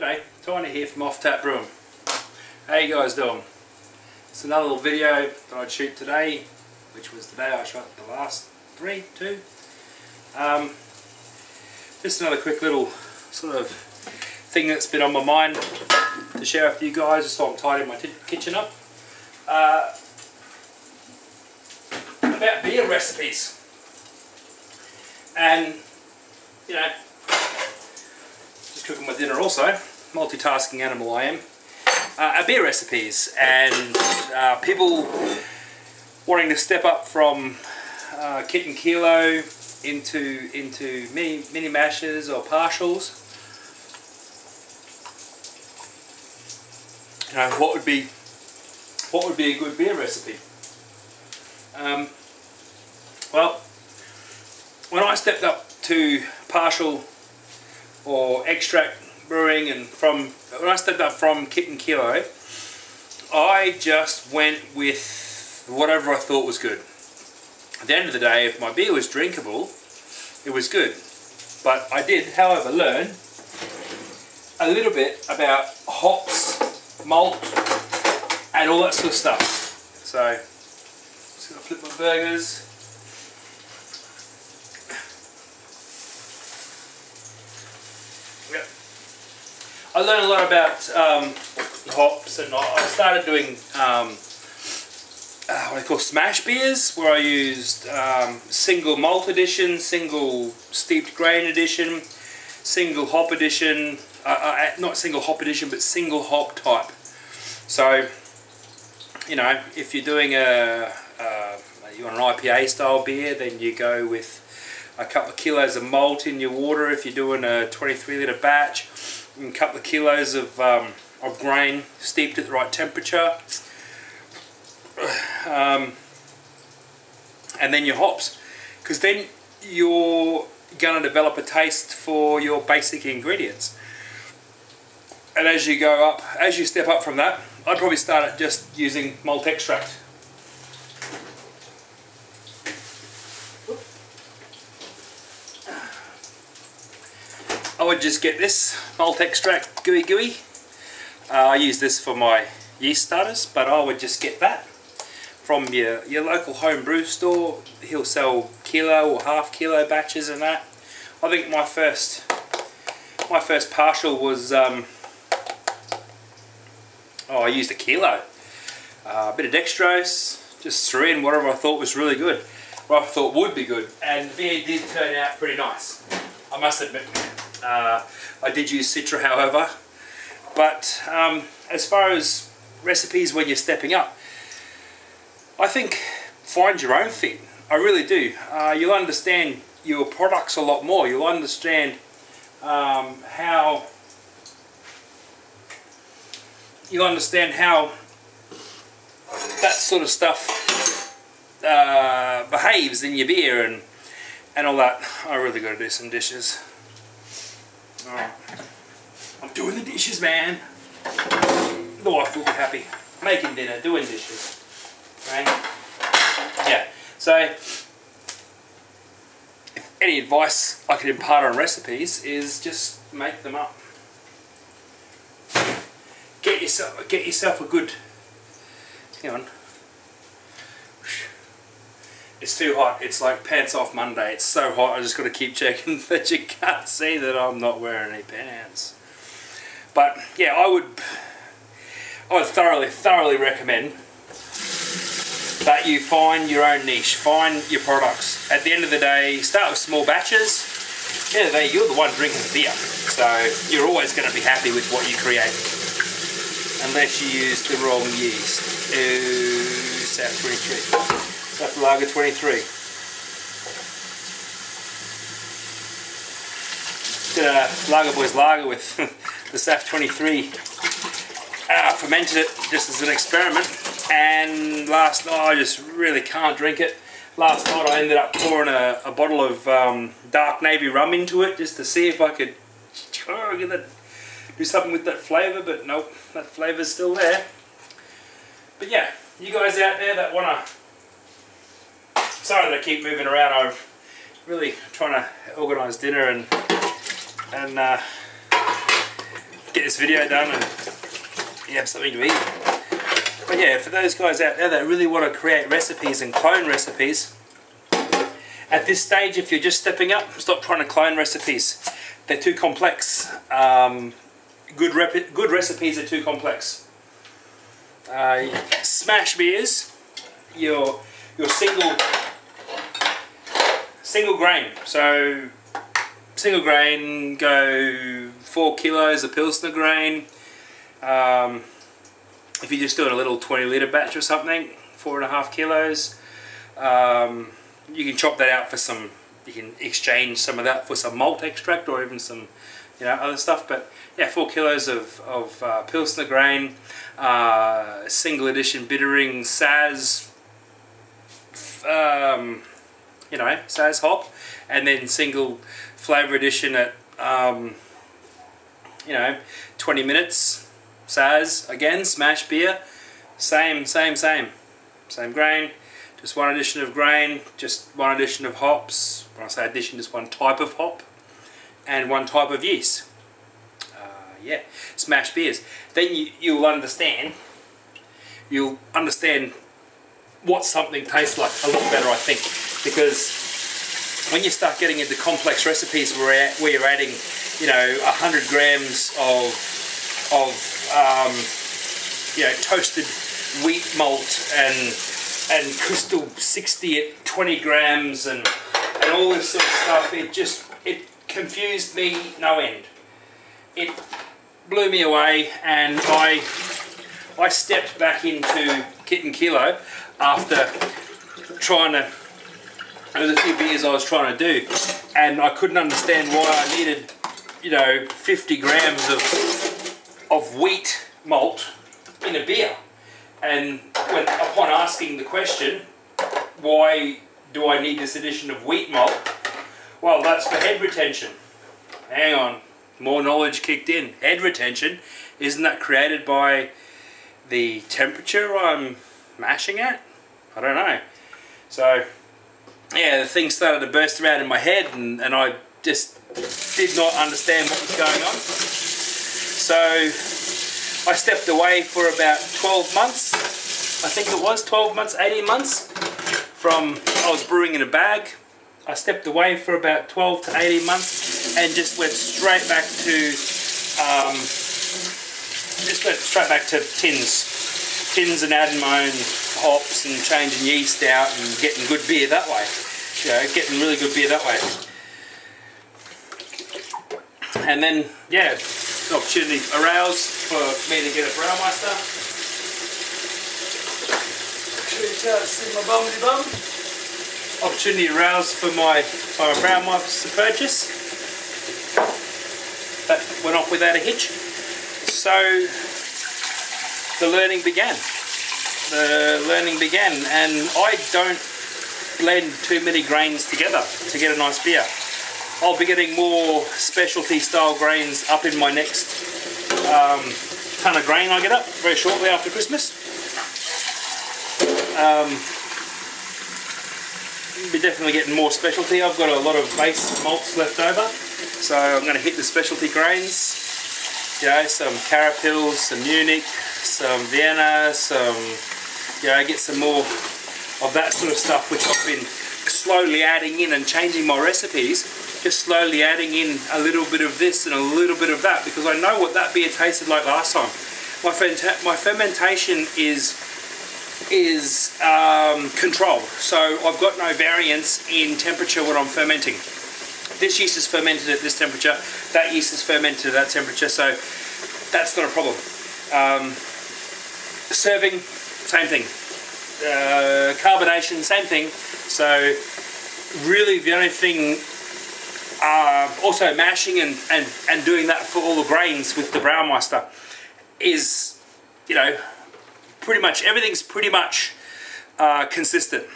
G'day, Tiny here from Off Tap Brewing. How you guys doing? It's another little video that I'd shoot today, which was the day I shot the last two. Just another quick little sort of thing that's been on my mind to share with you guys, just so I'm tidying my kitchen up. About beer recipes. And, you know, just cooking my dinner also, multitasking animal I am. Beer recipes and people wanting to step up from kit and kilo into mini mashes or partials. You know, what would be a good beer recipe? Well, when I stepped up to partial or extract brewing, and when I stepped up from kit and kilo, I just went with whatever I thought was good. At the end of the day, if my beer was drinkable, it was good. But I did, however, learn a little bit about hops, malt, and all that sort of stuff. So, just gonna flip my burgers. Yep. I learned a lot about hops, and I started doing what I call smash beers, where I used single malt edition, single steeped grain edition, single hop edition, not single hop edition, but single hop type. So, you know, if you're doing you want an IPA style beer, then you go with a couple of kilos of malt in your water. If you're doing a 23 litre batch, a couple of kilos of grain steeped at the right temperature. And then your hops, because then you're going to develop a taste for your basic ingredients. And as you go up, as you step up from that, I'd probably start at just using malt extract. I would just get this malt extract gooey. I use this for my yeast starters, but I would just get that from your local home brew store. He'll sell kilo or half kilo batches and that. I think my first partial was I used a kilo. A bit of dextrose, just threw in whatever I thought was really good, what I thought would be good, and the beer did turn out pretty nice, I must admit. I did use Citra, however, but as far as recipes when you're stepping up, I think find your own thing. I really do. You'll understand your products a lot more. You'll understand how that sort of stuff behaves in your beer and all that. I really got to do some dishes. Alright, I'm doing the dishes, man. The wife will be happy. Making dinner, doing dishes. Right? Yeah. So, if any advice I could impart on recipes is just make them up. Get yourself a good. Hang on. It's too hot. It's like pants off Monday. It's so hot. I just got to keep checking that you can't see that I'm not wearing any pants. But yeah, I would thoroughly recommend that you find your own niche, find your products. At the end of the day, start with small batches. At the end of the day, you're the one drinking the beer, so you're always going to be happy with what you create, unless you use the wrong yeast. South 23. South Lager 23. Did a Lager Boys Lager with the South 23. Fermented it just as an experiment, and last night I just really can't drink it. Last night I ended up pouring a bottle of dark navy rum into it just to see if I could do something with that flavour, but nope, that flavour's still there. But yeah, you guys out there that want to... Sorry that I keep moving around. I'm really trying to organise dinner and get this video done and you have something to eat. But yeah, for those guys out there that really want to create recipes and clone recipes, at this stage, if you're just stepping up, stop trying to clone recipes. They're too complex. Good recipes are too complex. Smash beers, your single grain. So single grain, go 4 kilos of Pilsner grain. If you're just doing a little 20-litre batch or something, 4.5 kilos. You can chop that out for some, you can exchange some of that for some malt extract or even some, you know, other stuff. But yeah, 4 kilos of Pilsner grain, single edition bittering Saz, you know, Saz hop, and then single flavour edition at, you know, 20 minutes. Saz, again, smash beer, same grain, just one addition of grain, just one addition of hops. When I say addition, just one type of hop and one type of yeast. Yeah, smash beers. Then you'll understand what something tastes like a lot better, I think, because when you start getting into complex recipes where you're adding, you know, 100 grams of you know, toasted wheat malt and crystal 60 at 20 grams and all this sort of stuff, it confused me no end. It blew me away, and I stepped back into Kit and Kilo after trying to, there was a few beers I was trying to do, and I couldn't understand why I needed, you know, 50 grams of wheat malt in a beer. And upon asking the question, why do I need this addition of wheat malt? Well, that's for head retention. Hang on, more knowledge kicked in. Head retention, isn't that created by the temperature I'm mashing at? I don't know. So yeah, the thing started to burst around in my head, and I just did not understand what was going on. So I stepped away for about 12 months, I think it was 12 months, 18 months from, I was brewing in a bag. I stepped away for about 12 to 18 months and just went straight back to tins and adding my own hops and changing yeast out and getting good beer that way. You know, getting really good beer that way. And then, yeah, the opportunity arose for me to get a Brewmeister. See my bum. Opportunity arose for my Brewmeister purchase. That went off without a hitch. So the learning began. And I don't blend too many grains together to get a nice beer. I'll be getting more specialty style grains up in my next ton of grain I get up very shortly after Christmas. Be definitely getting more specialty. I've got a lot of base malts left over, so I'm going to hit the specialty grains. You know, some Carapils, some Munich, some Vienna, some, you know, get some more of that sort of stuff, which I've been slowly adding in and changing my recipes, just slowly adding in a little bit of this and a little bit of that, because I know what that beer tasted like last time. My fermentation is controlled, so I've got no variance in temperature when I'm fermenting. This yeast is fermented at this temperature, that yeast is fermented at that temperature, so that's not a problem. Serving, same thing. Carbonation, same thing. So really the only thing, also mashing and doing that for all the grains with the Brewmeister is, you know, pretty much everything's pretty much consistent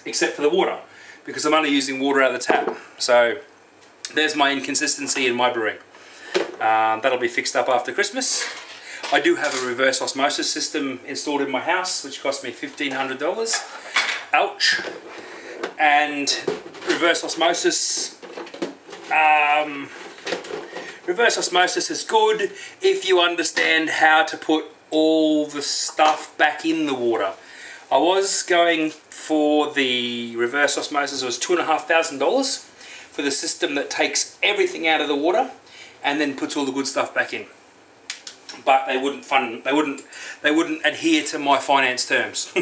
except for the water, because I'm only using water out of the tap. So there's my inconsistency in my brewing. That'll be fixed up after Christmas. I do have a reverse osmosis system installed in my house, which cost me $1,500. Ouch. And reverse osmosis reverse osmosis is good if you understand how to put all the stuff back in the water. I was going for the reverse osmosis. It was $2,500 for the system that takes everything out of the water and then puts all the good stuff back in. But they wouldn't adhere to my finance terms.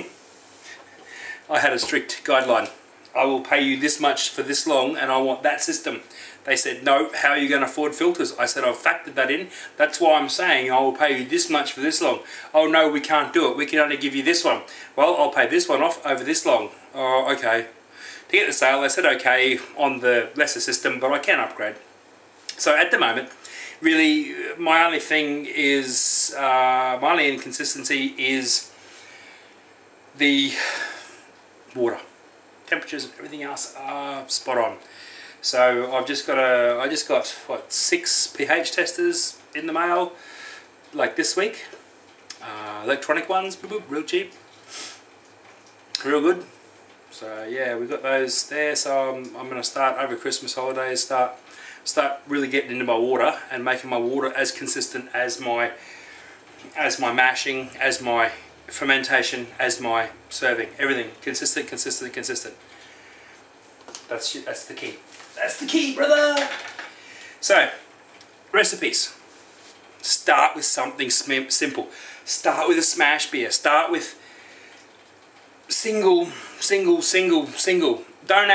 I had a strict guideline. I will pay you this much for this long and I want that system. They said, no, how are you going to afford filters? I said, I've factored that in. That's why I'm saying I will pay you this much for this long. Oh no, we can't do it. We can only give you this one. Well, I'll pay this one off over this long. Oh, okay. To get the sale, they said okay on the lesser system, but I can upgrade. So at the moment, really, my only thing is, my only inconsistency is the water. Temperatures and everything else are spot on. So I just got what, 6 pH testers in the mail, like this week. Electronic ones, boop, boop, real cheap, real good. So yeah, we've got those there. So I'm going to start over Christmas holidays, start really getting into my water and making my water as consistent as my mashing, as my fermentation, as my serving. Everything consistent, consistent, consistent. That's the key. That's the key, brother. So, recipes. Start with something simple. Start with a smash beer. Start with single. Don't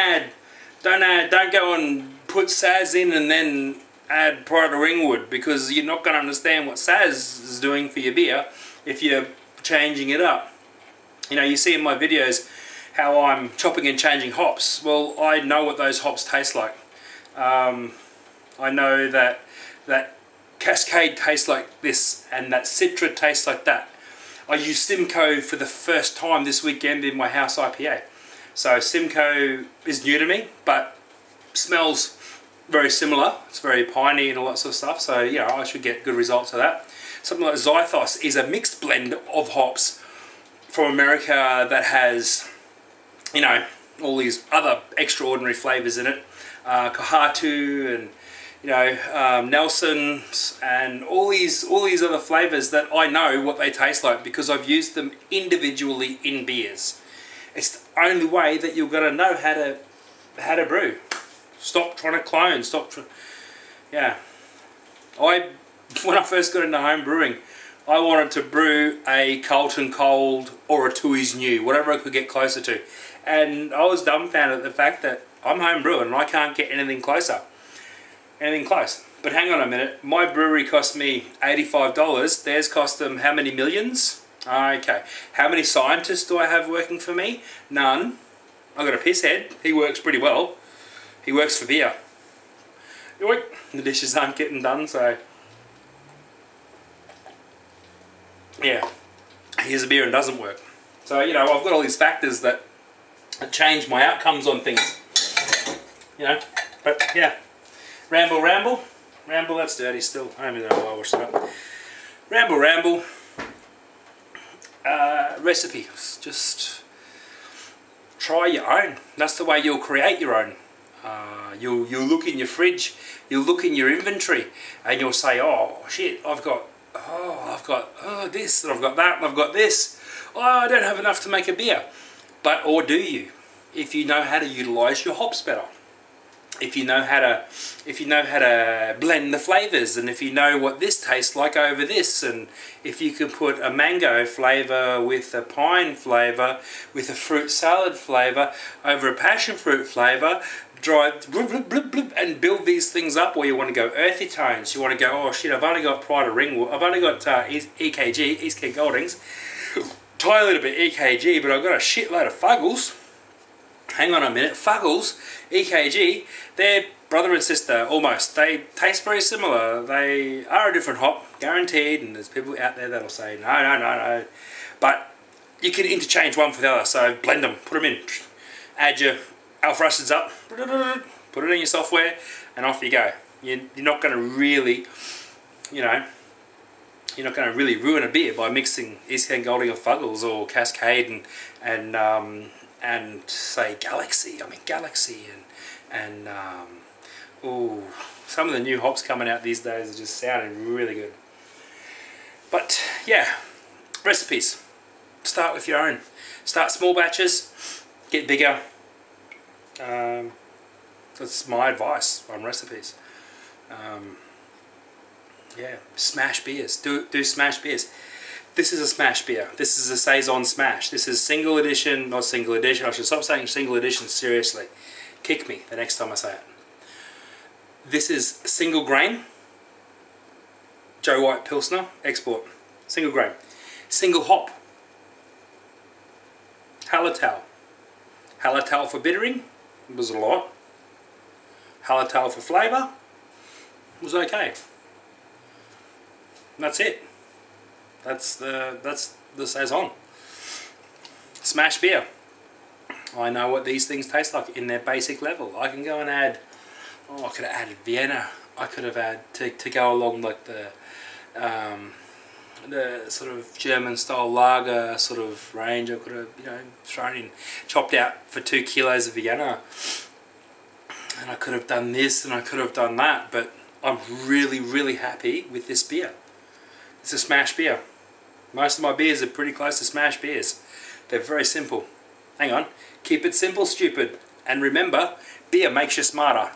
go and put Saz in and then add Pride of Ringwood, because you're not going to understand what Saz is doing for your beer if you're changing it up. You know, you see in my videos how I'm chopping and changing hops. Well, I know what those hops taste like. I know that Cascade tastes like this and that Citra tastes like that. I used Simcoe for the first time this weekend in my house IPA. So Simcoe is new to me, but smells very similar. It's very piney and all that sort of stuff. So yeah, I should get good results of that. Something like Zythos is a mixed blend of hops from America that has, you know, all these other extraordinary flavors in it. Kohatu and, you know, Nelson's and all these other flavors that I know what they taste like because I've used them individually in beers. It's the only way that you're gonna know how to brew. Stop trying to clone. Yeah. When I first got into home brewing, I wanted to brew a Carlton Cold or a Tooheys New, whatever I could get closer to. And I was dumbfounded at the fact that I'm home brewing and I can't get anything closer. Anything close. But hang on a minute, my brewery cost me $85. Theirs cost them how many millions? Okay. How many scientists do I have working for me? None. I've got a pisshead. He works pretty well. He works for beer. Yoink. The dishes aren't getting done, so... yeah. Here's a beer and doesn't work. So, you know, I've got all these factors that change my outcomes on things. You know, but yeah. Ramble, that's dirty still. I don't even know why I washed it up. Ramble. Recipes. Just try your own. That's the way you'll create your own. You'll look in your fridge, you'll look in your inventory, and you'll say, oh shit, I've got this, and I've got that, and I've got this. Oh, I don't have enough to make a beer. But, or do you? If you know how to utilize your hops better. If you know how to blend the flavors, and if you know what this tastes like over this, and if you can put a mango flavor with a pine flavor, with a fruit salad flavor over a passion fruit flavor, and build these things up, or you want to go earthy tones, you want to go, oh shit, I've only got Pride of Ringwood, I've only got EKG, East Kent Goldings, tiny little bit EKG, but I've got a shitload of Fuggles. Hang on a minute, Fuggles, EKG, they're brother and sister, almost. They taste very similar. They are a different hop, guaranteed, and there's people out there that'll say, no. But you can interchange one for the other, so blend them, put them in. Add your alpha acids up, put it in your software, and off you go. You're not going to really, you know, you're not going to really ruin a beer by mixing East Kent Golding or Fuggles or Cascade and say Galaxy. I mean Galaxy and Some of the new hops coming out these days are just sounding really good. But yeah, recipes. Start with your own. Start small batches, get bigger. That's my advice on recipes. Yeah, smash beers. Do smash beers. This is a smash beer. This is a Saison Smash. This is single edition, not single edition. I should stop saying single edition, seriously. Kick me the next time I say it. This is single grain. Joe White Pilsner, export. Single grain. Single hop. Hallertau. Hallertau for bittering was a lot. Hallertau for flavour was okay. And that's it. That's the Saison. Smash beer. I know what these things taste like in their basic level. I can go and add, I could have added Vienna. I could have added to go along like the sort of German style lager sort of range. I could have, you know, thrown in, chopped out for 2 kilos of Vienna, and I could have done this and I could have done that. But I'm really happy with this beer. It's a smash beer. Most of my beers are pretty close to smash beers. They're very simple. Hang on. Keep it simple, stupid. And remember, beer makes you smarter.